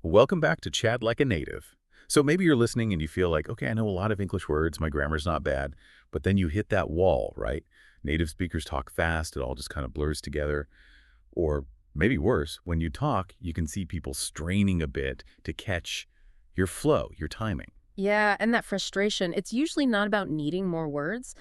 Welcome back to Chat Like a Native. So maybe you're listening and you feel like, okay, I know a lot of English words, my grammar's not bad, but then you hit that wall, right? Native speakers talk fast, it all just kind of blurs together. Or maybe worse, when you talk, you can see people straining a bit to catch your flow, your timing. Yeah, and that frustration, it's usually not about needing more words.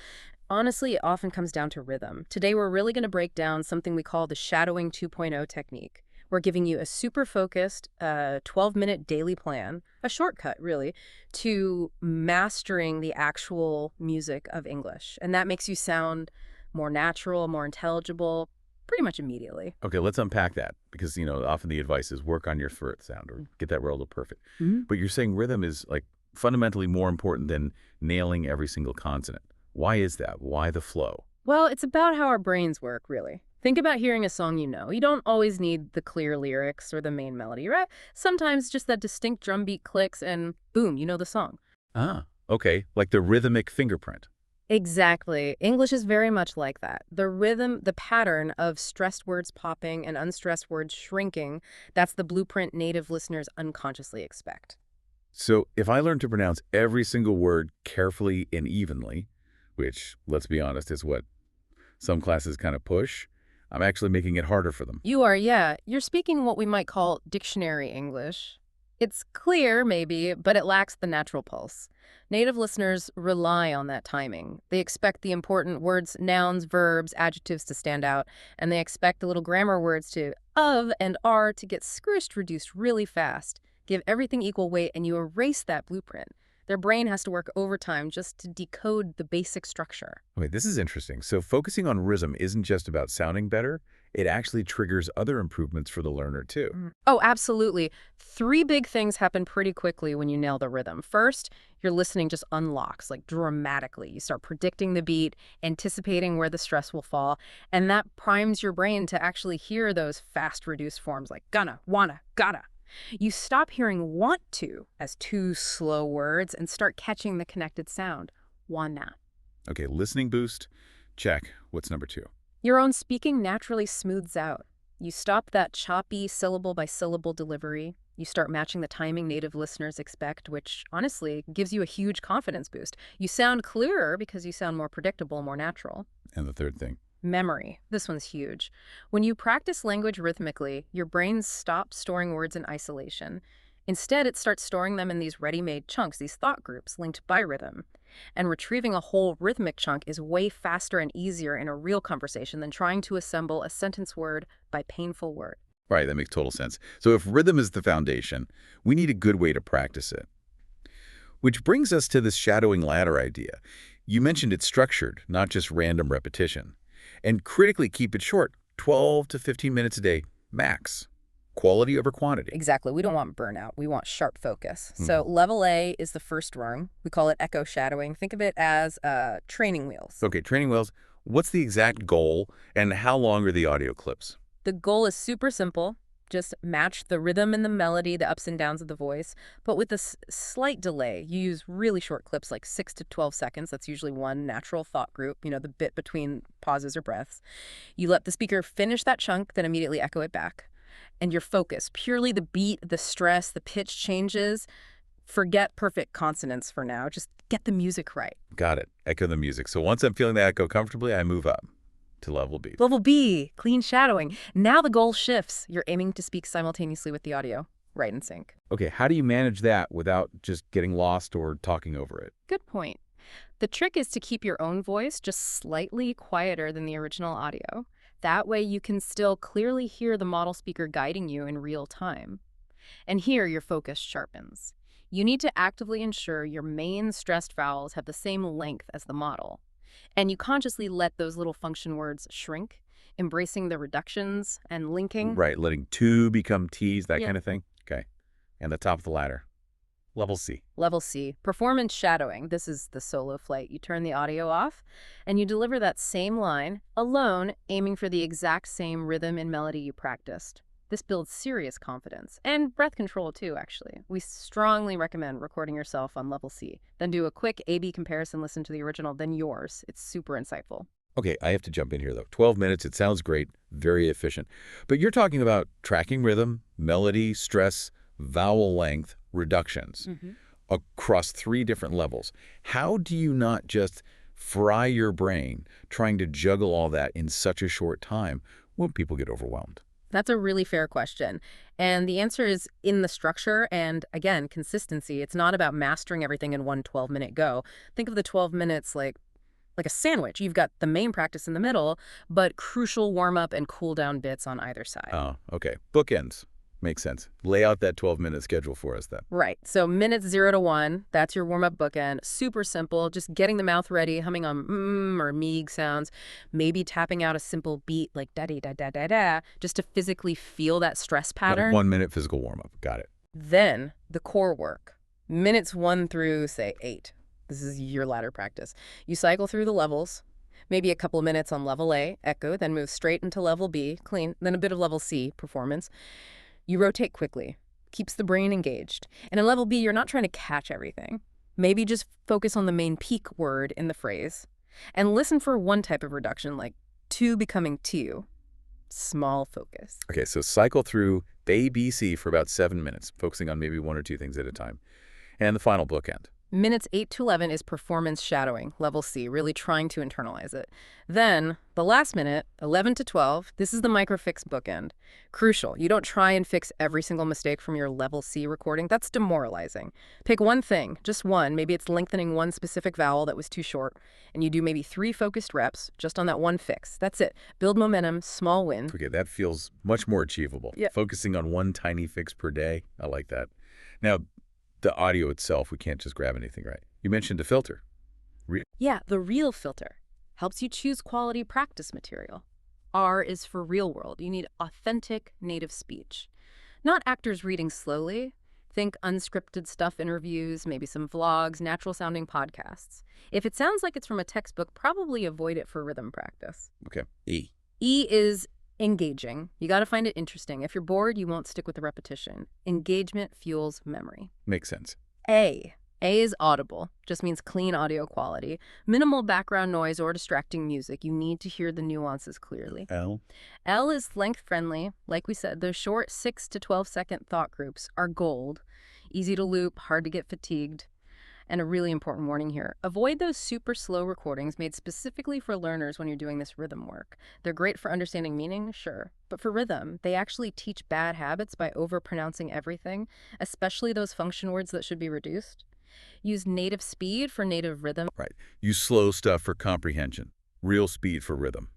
Honestly, it often comes down to rhythm. Today, we're really going to break down something we call the shadowing 2.0 technique. We're giving you a super focused 12-minute daily plan, a shortcut, really, to mastering the actual music of English. And that makes you sound more natural, more intelligible, pretty much immediately. Okay, let's unpack that because, often the advice is work on your throat sound or get that relative perfect. Mhm. But you're saying rhythm is like fundamentally more important than nailing every single consonant. Why is that? Why the flow? Well, it's about how our brains work, really. Think about hearing a song you know. You don't always need the clear lyrics or the main melody, right? Sometimes just that distinct drum beat clicks and boom, you know the song. Ah, okay, like the rhythmic fingerprint. Exactly. English is very much like that. The rhythm, the pattern of stressed words popping and unstressed words shrinking, that's the blueprint native listeners unconsciously expect. So if I learn to pronounce every single word carefully and evenly, which, let's be honest, is what some classes kind of push, I'm actually making it harder for them. You are, yeah. You're speaking what we might call dictionary English. It's clear, maybe, but it lacks the natural pulse. Native listeners rely on that timing. They expect the important words, nouns, verbs, adjectives to stand out, and they expect the little grammar words to of and are to get squished, reduced really fast. Give everything equal weight, and you erase that blueprint. Their brain has to work overtime just to decode the basic structure. Wait, this is interesting. So focusing on rhythm isn't just about sounding better, it actually triggers other improvements for the learner too. Oh, absolutely. Three big things happen pretty quickly when you nail the rhythm. First, your listening just unlocks, like dramatically. You start predicting the beat, anticipating where the stress will fall, and that primes your brain to actually hear those fast reduced forms like gonna, wanna, gotta. You stop hearing want to as two slow words and start catching the connected sound, wanna. Okay, listening boost, check. What's number two? Your own speaking naturally smooths out. You stop that choppy syllable by syllable delivery. You start matching the timing native listeners expect, which honestly gives you a huge confidence boost. You sound clearer because you sound more predictable, more natural. And the third thing. Memory. This one's huge. When you practice language rhythmically, your brain stops storing words in isolation. Instead, it starts storing them in these ready-made chunks, these thought groups linked by rhythm. And retrieving a whole rhythmic chunk is way faster and easier in a real conversation than trying to assemble a sentence word by painful word. Right, that makes total sense. So if rhythm is the foundation, we need a good way to practice it. Which brings us to this shadowing ladder idea. You mentioned it's structured, not just random repetition. And critically keep it short, 12 to 15 minutes a day, max. Quality over quantity. Exactly. We don't want burnout. We want sharp focus. So Mhm. level A is the first rung. We call it echo shadowing. Think of it as training wheels. Okay, training wheels, what's the exact goal and how long are the audio clips? The goal is super simple. Just match the rhythm and the melody, the ups and downs of the voice, but with a slight delay. You use really short clips, like 6 to 12 seconds. That's usually one natural thought group, the bit between pauses or breaths. You let the speaker finish that chunk, then immediately echo it back. And your focus, purely the beat, the stress, the pitch changes. Forget perfect consonants for now. Just get the music right. Got it. Echo the music. So once I'm feeling the echo comfortably, I move up to level B. Level B, clean shadowing. Now the goal shifts. You're aiming to speak simultaneously with the audio, right in sync. Okay, how do you manage that without just getting lost or talking over it? Good point. The trick is to keep your own voice just slightly quieter than the original audio. That way you can still clearly hear the model speaker guiding you in real time. And here your focus sharpens. You need to actively ensure your main stressed vowels have the same length as the model. And you consciously let those little function words shrink, embracing the reductions and linking. Right, letting two become T's, that Yeah. kind of thing? Okay. And the top of the ladder. Level C. Level C, performance shadowing. This is the solo flight. You turn the audio off and you deliver that same line alone, aiming for the exact same rhythm and melody you practiced. This builds serious confidence and breath control too, actually. We strongly recommend recording yourself on level C. Then do a quick A-B comparison, listen to the original, then yours. It's super insightful. Okay, I have to jump in here, though. 12 minutes, it sounds great, very efficient. But you're talking about tracking rhythm, melody, stress, vowel length reductions across 3 different levels. How do you not just fry your brain trying to juggle all that in such a short time when people get overwhelmed? That's a really fair question. And the answer is in the structure and, again, consistency. It's not about mastering everything in one 12-minute go. Think of the 12 minutes like a sandwich. You've got the main practice in the middle, but crucial warm-up and cool-down bits on either side. Oh, okay. Bookends. Makes sense. Lay out that 12-minute schedule for us then. Right. So minutes 0 to 1, that's your warm-up bookend. Super simple, just getting the mouth ready, humming on or meeg sounds, maybe tapping out a simple beat like da-dee-da-da-da-da, just to physically feel that stress pattern. 1 minute physical warm-up. Got it. Then the core work. Minutes 1 through, say, 8. This is your ladder practice. You cycle through the levels, maybe a couple of minutes on level A, echo, then move straight into level B, clean, then a bit of level C, performance. You rotate quickly, keeps the brain engaged. And in level B, you're not trying to catch everything. Maybe just focus on the main peak word in the phrase. And listen for one type of reduction, like to becoming to. Small focus. Okay, so cycle through A, B, C for about 7 minutes, focusing on maybe 1 or 2 things at a time. And the final bookend. Minutes 8 to 11 is performance shadowing, level C, really trying to internalize it. Then, the last minute, 11 to 12, this is the microfix bookend. Crucial, you don't try and fix every single mistake from your level C recording. That's demoralizing. Pick one thing, just one. Maybe it's lengthening one specific vowel that was too short, and you do maybe 3 focused reps just on that one fix. That's it. Build momentum, small win. Okay, that feels much more achievable. Yeah. Focusing on one tiny fix per day. I like that. Now, the audio itself, we can't just grab anything, right? You mentioned a filter. Yeah, the real filter helps you choose quality practice material. R is for real world. You need authentic native speech. Not actors reading slowly. Think unscripted stuff, interviews, maybe some vlogs, natural sounding podcasts. If it sounds like it's from a textbook, probably avoid it for rhythm practice. Okay. E. E is engaging. You got to find it interesting. If you're bored, you won't stick with the repetition. Engagement fuels memory. Makes sense. A is audible. Just means clean audio quality. Minimal background noise or distracting music. You need to hear the nuances clearly. L. L is length friendly. Like we said, those short 6 to 12-second thought groups are gold. Easy to loop, hard to get fatigued. And a really important warning here. Avoid those super slow recordings made specifically for learners when you're doing this rhythm work. They're great for understanding meaning, sure. But for rhythm, they actually teach bad habits by overpronouncing everything, especially those function words that should be reduced. Use native speed for native rhythm. Right. Use slow stuff for comprehension. Real speed for rhythm.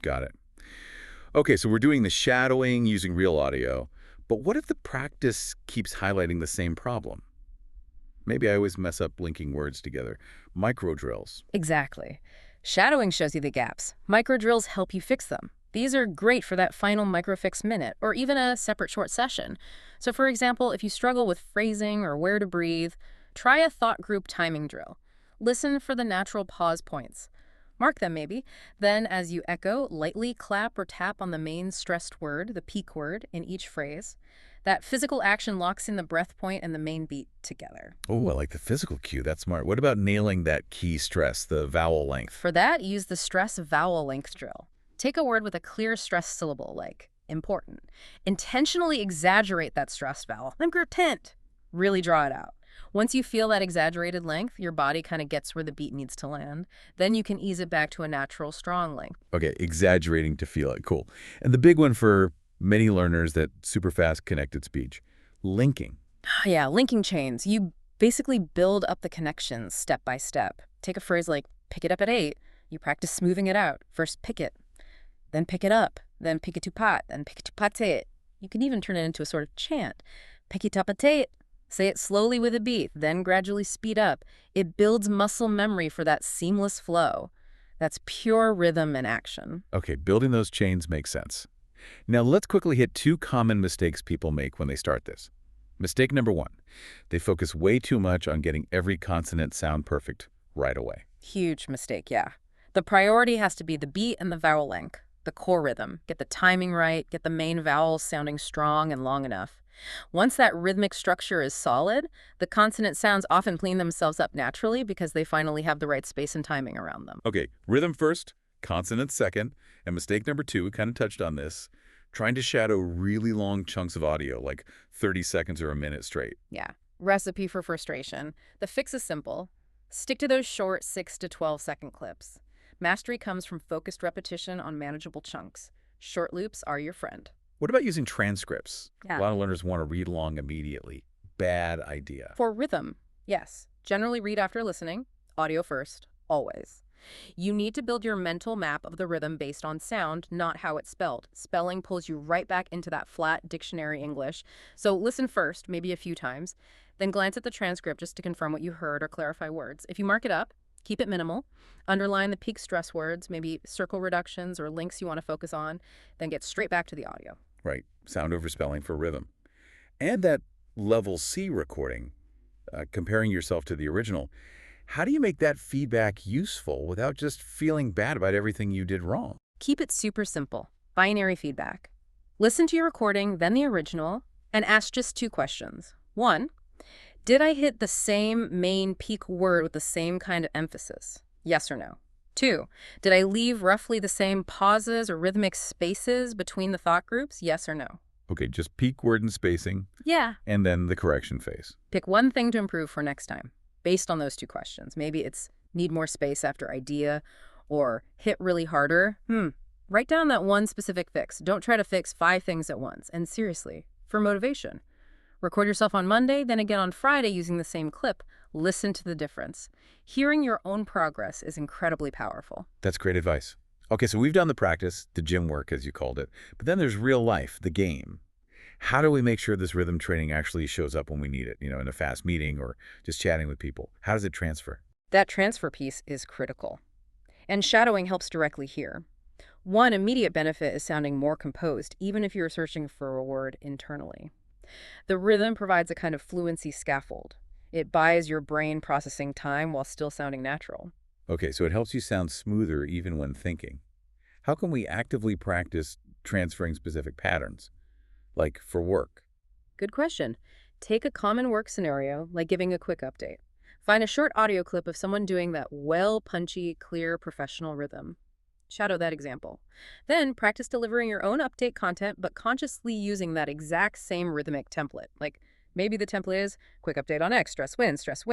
Got it. Okay, so we're doing the shadowing using real audio. But what if the practice keeps highlighting the same problem? Maybe I always mess up linking words together. Micro drills. Exactly. Shadowing shows you the gaps. Micro drills help you fix them. These are great for that final microfix minute or even a separate short session. So for example, if you struggle with phrasing or where to breathe, try a thought group timing drill. Listen for the natural pause points. Mark them maybe. Then as you echo, lightly clap or tap on the main stressed word, the peak word, in each phrase. That physical action locks in the breath point and the main beat together. Oh, I like the physical cue. That's smart. What about nailing that key stress, the vowel length? For that, use the stress vowel length drill. Take a word with a clear stress syllable, like important. Intentionally exaggerate that stressed vowel. Important. Really draw it out. Once you feel that exaggerated length, your body kind of gets where the beat needs to land. Then you can ease it back to a natural, strong length. Okay, exaggerating to feel it. Cool. And the big one for many learners, that super fast connected speech, linking. Yeah, linking chains. You basically build up the connections step by step. Take a phrase like, pick it up at 8. You practice smoothing it out. First pick it, then pick it up, then pick it to pot, then pick it to pate. You can even turn it into a sort of chant. Pick it up at 8. Say it slowly with a beat, then gradually speed up. It builds muscle memory for that seamless flow. That's pure rhythm and action. Okay, building those chains makes sense. Now let's quickly hit 2 common mistakes people make when they start this. Mistake number 1, they focus way too much on getting every consonant sound perfect right away. Huge mistake, yeah. The priority has to be the beat and the vowel length, the core rhythm. Get the timing right, get the main vowels sounding strong and long enough. Once that rhythmic structure is solid, the consonant sounds often clean themselves up naturally because they finally have the right space and timing around them. Okay, rhythm first, consonant second, and mistake number 2, we kind of touched on this, Trying to shadow really long chunks of audio, like 30 seconds or a minute straight. Yeah. Recipe for frustration. The fix is simple. Stick to those short 6 to 12-second clips. Mastery comes from focused repetition on manageable chunks. Short loops are your friend. What about using transcripts? A Yeah. lot of learners want to read along immediately. Bad idea. For rhythm, yes. Generally read after listening. Audio first, always. You need to build your mental map of the rhythm based on sound, not how it's spelled. Spelling pulls you right back into that flat dictionary English. So listen first, maybe a few times, then glance at the transcript just to confirm what you heard or clarify words. If you mark it up, keep it minimal. Underline the peak stress words, maybe circle reductions or links you want to focus on, then get straight back to the audio. Right. Sound over spelling for rhythm. And that level C recording, comparing yourself to the original. How do you make that feedback useful without just feeling bad about everything you did wrong? Keep it super simple. Binary feedback. Listen to your recording, then the original, and ask just 2 questions. 1, did I hit the same main peak word with the same kind of emphasis? Yes or no? 2, did I leave roughly the same pauses or rhythmic spaces between the thought groups? Yes or no? Okay, just peak word and spacing, Yeah. and then the correction phase. Pick one thing to improve for next time, based on those 2 questions. Maybe it's need more space after idea, or hit really harder. Write down that one specific fix. Don't try to fix 5 things at once. And seriously, for motivation, record yourself on Monday, then again on Friday using the same clip. Listen to the difference. Hearing your own progress is incredibly powerful. That's great advice. Okay, so we've done the practice, the gym work as you called it, but then there's real life, the game. How do we make sure this rhythm training actually shows up when we need it, in a fast meeting or just chatting with people? How does it transfer? That transfer piece is critical. And shadowing helps directly here. One immediate benefit is sounding more composed, even if you're searching for a word internally. The rhythm provides a kind of fluency scaffold. It buys your brain processing time while still sounding natural. Okay, so it helps you sound smoother even when thinking. How can we actively practice transferring specific patterns, like for work? Good question. Take a common work scenario, like giving a quick update. Find a short audio clip of someone doing that punchy, clear, professional rhythm. Shadow that example. Then practice delivering your own update content, but consciously using that exact same rhythmic template. Like maybe the template is quick update on X, stress wins, stress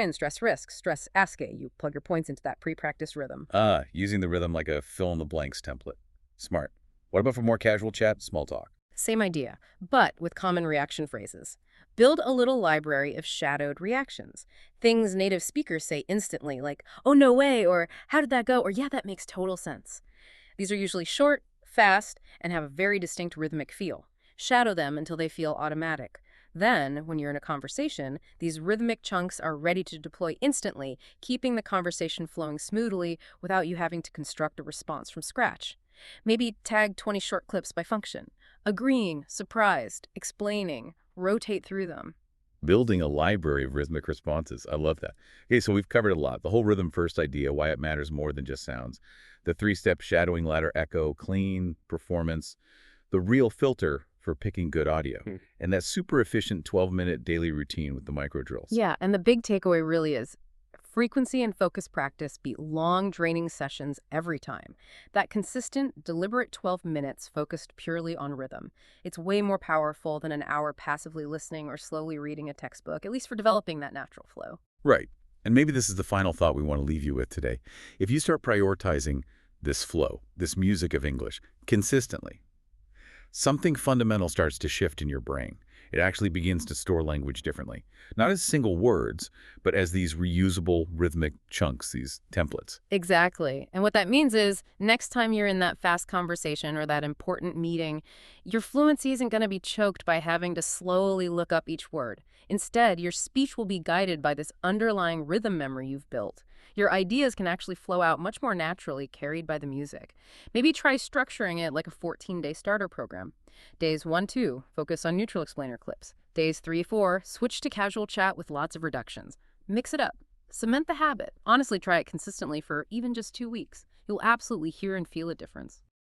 risks, stress ASCII. You plug your points into that pre-practice rhythm. Using the rhythm like a fill-in-the-blanks template. Smart. What about for more casual chat, small talk? Same idea, but with common reaction phrases. Build a little library of shadowed reactions. Things native speakers say instantly, like, oh, no way, or how did that go, or yeah, that makes total sense. These are usually short, fast, and have a very distinct rhythmic feel. Shadow them until they feel automatic. Then, when you're in a conversation, these rhythmic chunks are ready to deploy instantly, keeping the conversation flowing smoothly without you having to construct a response from scratch. Maybe tag 20 short clips by function. Agreeing, surprised, explaining, rotate through them. Building a library of rhythmic responses. I love that. Okay, so we've covered a lot. The whole rhythm first idea, why it matters more than just sounds. The 3-step shadowing ladder, echo, clean, performance. The real filter for picking good audio. And that super efficient 12-minute daily routine with the micro drills. Yeah, and the big takeaway really is frequency and focus practice beat long, draining sessions every time. That consistent, deliberate 12 minutes focused purely on rhythm. It's way more powerful than an hour passively listening or slowly reading a textbook, at least for developing that natural flow. Right. And maybe this is the final thought we want to leave you with today. If you start prioritizing this flow, this music of English, consistently, something fundamental starts to shift in your brain. It actually begins to store language differently. Not as single words, but as these reusable rhythmic chunks, these templates. Exactly. And what that means is next time you're in that fast conversation or that important meeting, your fluency isn't going to be choked by having to slowly look up each word. Instead, your speech will be guided by this underlying rhythm memory you've built. Your ideas can actually flow out much more naturally, carried by the music. Maybe try structuring it like a 14-day starter program. Days 1, 2, focus on neutral explainer clips. Days 3, 4, switch to casual chat with lots of reductions. Mix it up. Cement the habit. Honestly, try it consistently for even just 2 weeks. You'll absolutely hear and feel a difference.